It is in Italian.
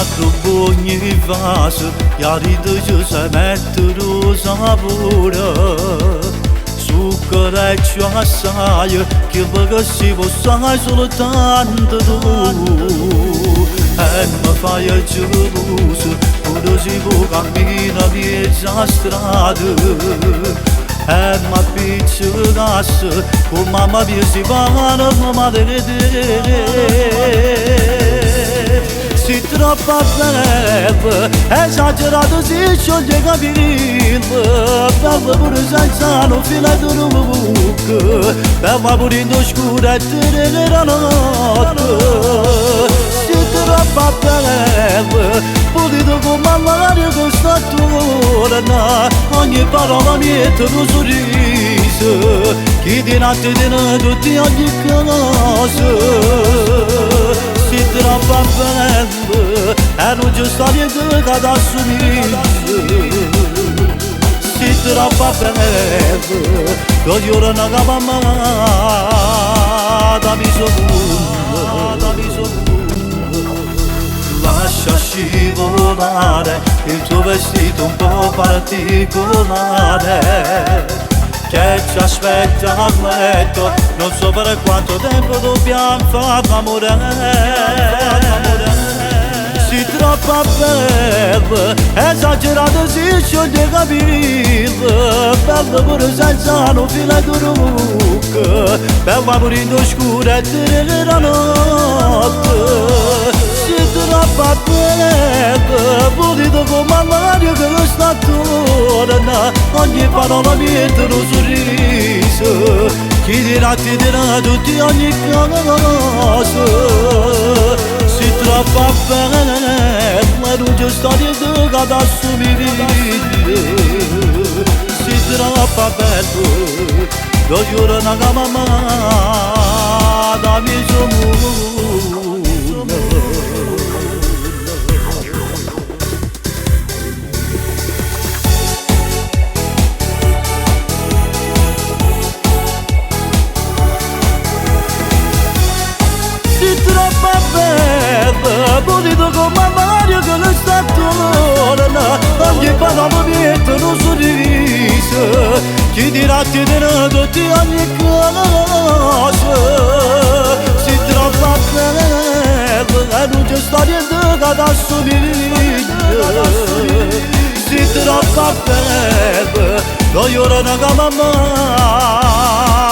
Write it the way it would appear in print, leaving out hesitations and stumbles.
quattro pugni vasi, ieri se mettono sapore. Zucchereccio assai, che perché si possa soltanto tu. E mi fai geloso, quando si può camminare mezza strada. E mi appiccicasse, con mamma mia si vanno, mamma deve si troppo bella, esagerato si scioglie capire. Bella pure senza non filato un buco, bella pure in oscura e tenere la notte. Si troppo bella, pulito come l'aria che sta attorno, ogni parola mette un sorriso, chi di notte tiene tutti ogni cosa. Si troppo bella, e non c'è storia che da assumere. Si troppo bella, che io non capo mai, da bisogno. Lascia scivolare il tuo vestito un po' particolare, che ci aspetta a letto, non so per quanto tempo dobbiamo far l'amore. Si troppo bella, esagerata si scioglie capire, bella pure senza non filato un buco, bella pure in oscura e tenere la notte. Si troppo bella, pulito come l'aria che sta attorno, ogni parola mette un sorriso, chi di notte dirà tutti ogni cosa. Si troppo bella, non c'è storia che da assumere. Si troppo bella, che io non capo mai, da bisogno. Si troppo bella, pulito come l'aria che le sta attorno, ogni parola mette un sorriso, chi dirà ti dirà tutti ogni cosa. Si troppo bella, e non c'è storia da assumere. Si troppo bella, che io non capo mai.